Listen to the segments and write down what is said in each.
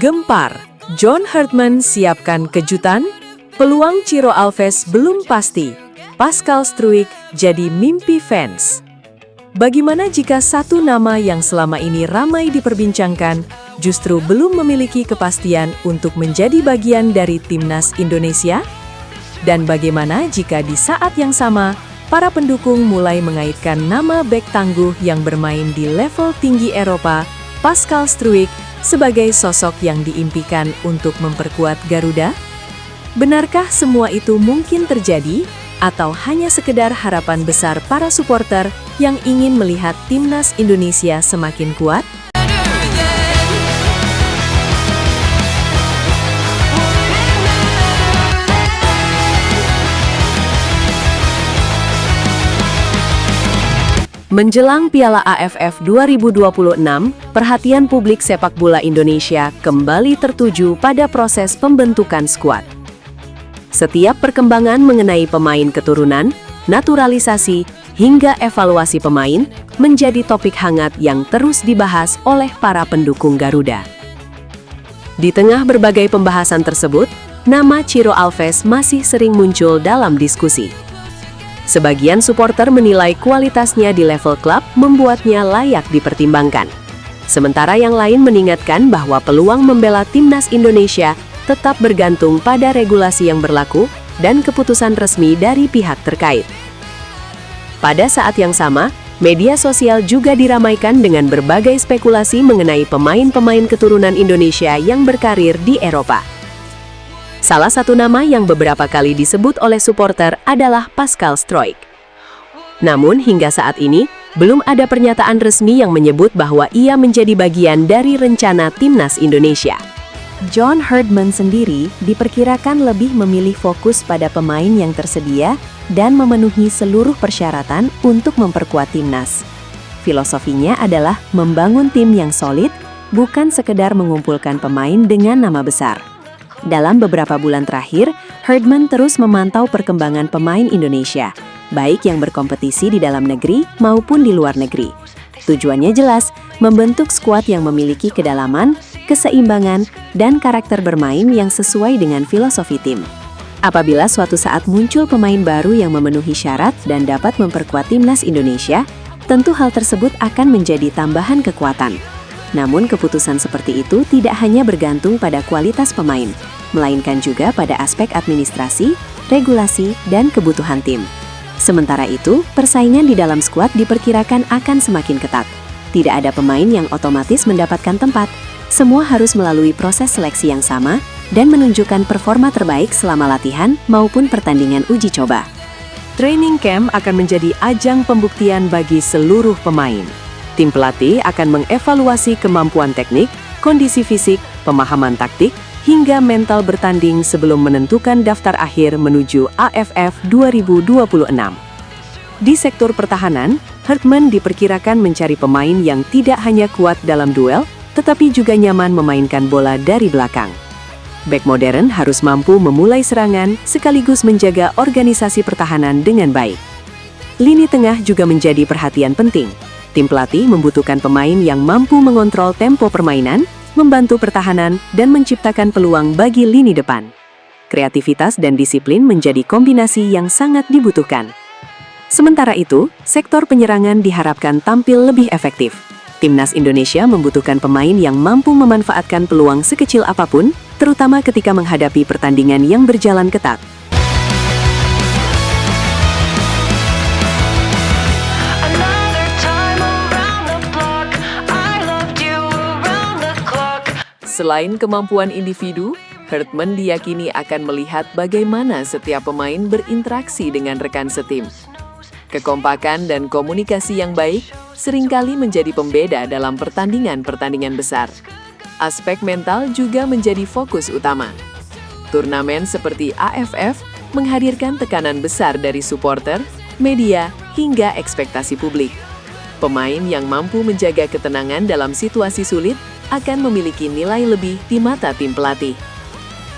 Gempar, John Hartman siapkan kejutan? Peluang Ciro Alves belum pasti. Pascal Struijk jadi mimpi fans. Bagaimana jika satu nama yang selama ini ramai diperbincangkan justru belum memiliki kepastian untuk menjadi bagian dari timnas Indonesia? Dan bagaimana jika di saat yang sama, para pendukung mulai mengaitkan nama bek tangguh yang bermain di level tinggi Eropa, Pascal Struijk, sebagai sosok yang diimpikan untuk memperkuat Garuda? Benarkah semua itu mungkin terjadi, atau hanya sekedar harapan besar para supporter yang ingin melihat timnas Indonesia semakin kuat? Menjelang Piala AFF 2026, perhatian publik sepak bola Indonesia kembali tertuju pada proses pembentukan skuad. Setiap perkembangan mengenai pemain keturunan, naturalisasi, hingga evaluasi pemain menjadi topik hangat yang terus dibahas oleh para pendukung Garuda. Di tengah berbagai pembahasan tersebut, nama Ciro Alves masih sering muncul dalam diskusi. Sebagian supporter menilai kualitasnya di level klub membuatnya layak dipertimbangkan. Sementara yang lain mengingatkan bahwa peluang membela timnas Indonesia tetap bergantung pada regulasi yang berlaku dan keputusan resmi dari pihak terkait. Pada saat yang sama, media sosial juga diramaikan dengan berbagai spekulasi mengenai pemain-pemain keturunan Indonesia yang berkarir di Eropa. Salah satu nama yang beberapa kali disebut oleh supporter adalah Pascal Struijk. Namun hingga saat ini, belum ada pernyataan resmi yang menyebut bahwa ia menjadi bagian dari rencana timnas Indonesia. John Hartman sendiri diperkirakan lebih memilih fokus pada pemain yang tersedia dan memenuhi seluruh persyaratan untuk memperkuat timnas. Filosofinya adalah membangun tim yang solid, bukan sekedar mengumpulkan pemain dengan nama besar. Dalam beberapa bulan terakhir, Hartman terus memantau perkembangan pemain Indonesia, baik yang berkompetisi di dalam negeri maupun di luar negeri. Tujuannya jelas, membentuk skuad yang memiliki kedalaman, keseimbangan, dan karakter bermain yang sesuai dengan filosofi tim. Apabila suatu saat muncul pemain baru yang memenuhi syarat dan dapat memperkuat timnas Indonesia, tentu hal tersebut akan menjadi tambahan kekuatan. Namun keputusan seperti itu tidak hanya bergantung pada kualitas pemain, melainkan juga pada aspek administrasi, regulasi, dan kebutuhan tim. Sementara itu, persaingan di dalam skuad diperkirakan akan semakin ketat. Tidak ada pemain yang otomatis mendapatkan tempat. Semua harus melalui proses seleksi yang sama dan menunjukkan performa terbaik selama latihan maupun pertandingan uji coba. Training camp akan menjadi ajang pembuktian bagi seluruh pemain. Tim pelatih akan mengevaluasi kemampuan teknik, kondisi fisik, pemahaman taktik, hingga mental bertanding sebelum menentukan daftar akhir menuju AFF 2026. Di sektor pertahanan, Hartman diperkirakan mencari pemain yang tidak hanya kuat dalam duel, tetapi juga nyaman memainkan bola dari belakang. Bek modern harus mampu memulai serangan sekaligus menjaga organisasi pertahanan dengan baik. Lini tengah juga menjadi perhatian penting. Tim pelatih membutuhkan pemain yang mampu mengontrol tempo permainan, membantu pertahanan, dan menciptakan peluang bagi lini depan. Kreativitas dan disiplin menjadi kombinasi yang sangat dibutuhkan. Sementara itu, sektor penyerangan diharapkan tampil lebih efektif. Timnas Indonesia membutuhkan pemain yang mampu memanfaatkan peluang sekecil apapun, terutama ketika menghadapi pertandingan yang berjalan ketat. Selain kemampuan individu, Hartman diyakini akan melihat bagaimana setiap pemain berinteraksi dengan rekan setim. Kekompakan dan komunikasi yang baik seringkali menjadi pembeda dalam pertandingan-pertandingan besar. Aspek mental juga menjadi fokus utama. Turnamen seperti AFF menghadirkan tekanan besar dari supporter, media, hingga ekspektasi publik. Pemain yang mampu menjaga ketenangan dalam situasi sulit akan memiliki nilai lebih di mata tim pelatih.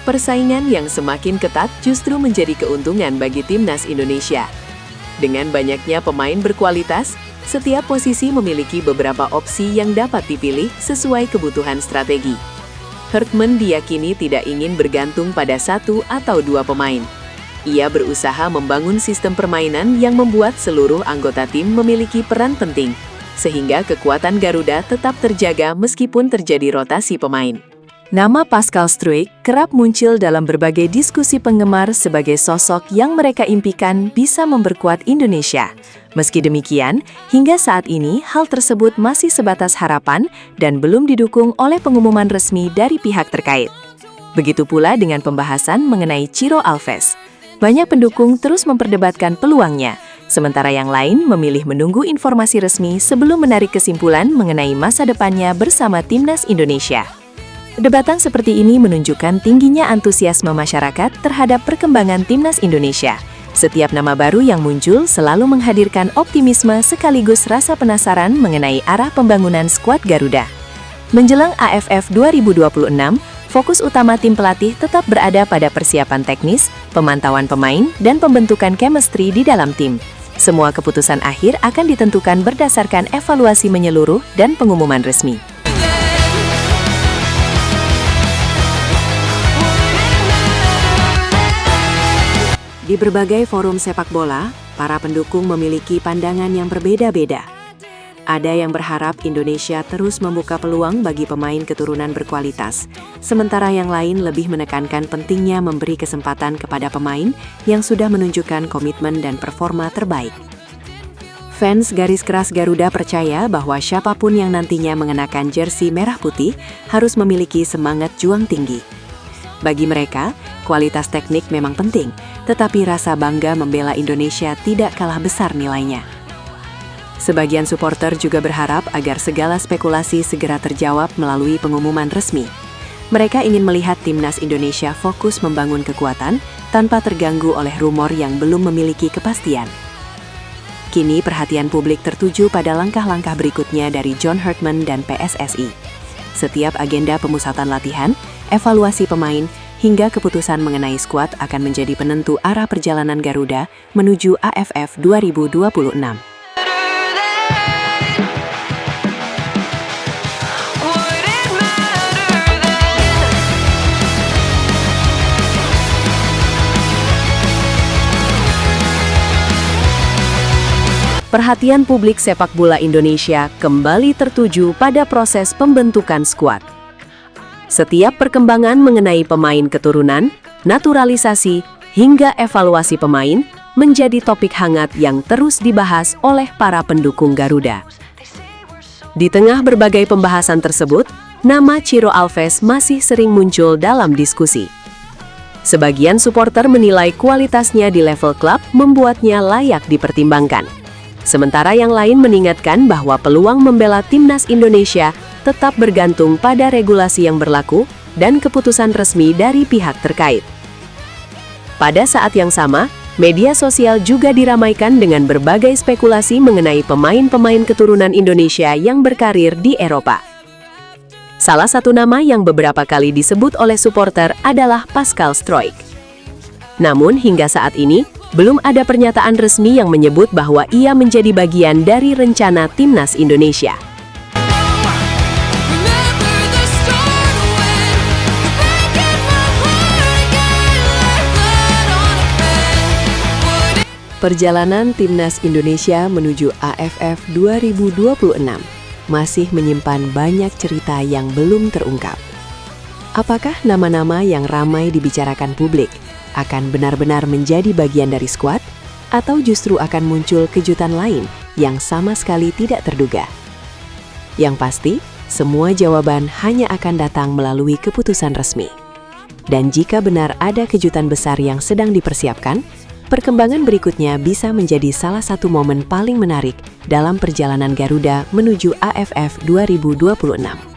Persaingan yang semakin ketat justru menjadi keuntungan bagi timnas Indonesia. Dengan banyaknya pemain berkualitas, setiap posisi memiliki beberapa opsi yang dapat dipilih sesuai kebutuhan strategi. Hartman diyakini tidak ingin bergantung pada satu atau dua pemain. Ia berusaha membangun sistem permainan yang membuat seluruh anggota tim memiliki peran penting, sehingga kekuatan Garuda tetap terjaga meskipun terjadi rotasi pemain. Nama Pascal Struijk kerap muncul dalam berbagai diskusi penggemar sebagai sosok yang mereka impikan bisa memperkuat Indonesia. Meski demikian, hingga saat ini hal tersebut masih sebatas harapan dan belum didukung oleh pengumuman resmi dari pihak terkait. Begitu pula dengan pembahasan mengenai Ciro Alves. Banyak pendukung terus memperdebatkan peluangnya, sementara yang lain memilih menunggu informasi resmi sebelum menarik kesimpulan mengenai masa depannya bersama Timnas Indonesia. Perdebatan seperti ini menunjukkan tingginya antusiasme masyarakat terhadap perkembangan Timnas Indonesia. Setiap nama baru yang muncul selalu menghadirkan optimisme sekaligus rasa penasaran mengenai arah pembangunan skuad Garuda. Menjelang AFF 2026, fokus utama tim pelatih tetap berada pada persiapan teknis, pemantauan pemain, dan pembentukan chemistry di dalam tim. Semua keputusan akhir akan ditentukan berdasarkan evaluasi menyeluruh dan pengumuman resmi. Di berbagai forum sepak bola, para pendukung memiliki pandangan yang berbeda-beda. Ada yang berharap Indonesia terus membuka peluang bagi pemain keturunan berkualitas, sementara yang lain lebih menekankan pentingnya memberi kesempatan kepada pemain yang sudah menunjukkan komitmen dan performa terbaik. Fans garis keras Garuda percaya bahwa siapapun yang nantinya mengenakan jersey merah putih harus memiliki semangat juang tinggi. Bagi mereka, kualitas teknik memang penting, tetapi rasa bangga membela Indonesia tidak kalah besar nilainya. Sebagian supporter juga berharap agar segala spekulasi segera terjawab melalui pengumuman resmi. Mereka ingin melihat Timnas Indonesia fokus membangun kekuatan tanpa terganggu oleh rumor yang belum memiliki kepastian. Kini perhatian publik tertuju pada langkah-langkah berikutnya dari John Hartman dan PSSI. Setiap agenda pemusatan latihan, evaluasi pemain, hingga keputusan mengenai skuad akan menjadi penentu arah perjalanan Garuda menuju AFF 2026. Perhatian publik sepak bola Indonesia kembali tertuju pada proses pembentukan skuad. Setiap perkembangan mengenai pemain keturunan, naturalisasi, hingga evaluasi pemain menjadi topik hangat yang terus dibahas oleh para pendukung Garuda. Di tengah berbagai pembahasan tersebut, nama Ciro Alves masih sering muncul dalam diskusi. Sebagian supporter menilai kualitasnya di level klub membuatnya layak dipertimbangkan. Sementara yang lain mengingatkan bahwa peluang membela Timnas Indonesia tetap bergantung pada regulasi yang berlaku dan keputusan resmi dari pihak terkait. Pada saat yang sama, media sosial juga diramaikan dengan berbagai spekulasi mengenai pemain-pemain keturunan Indonesia yang berkarir di Eropa. Salah satu nama yang beberapa kali disebut oleh supporter adalah Pascal Struijk. Namun hingga saat ini, belum ada pernyataan resmi yang menyebut bahwa ia menjadi bagian dari rencana Timnas Indonesia. Perjalanan Timnas Indonesia menuju AFF 2026 masih menyimpan banyak cerita yang belum terungkap. Apakah nama-nama yang ramai dibicarakan publik akan benar-benar menjadi bagian dari skuad, atau justru akan muncul kejutan lain yang sama sekali tidak terduga? Yang pasti, semua jawaban hanya akan datang melalui keputusan resmi. Dan jika benar ada kejutan besar yang sedang dipersiapkan, perkembangan berikutnya bisa menjadi salah satu momen paling menarik dalam perjalanan Garuda menuju AFF 2026.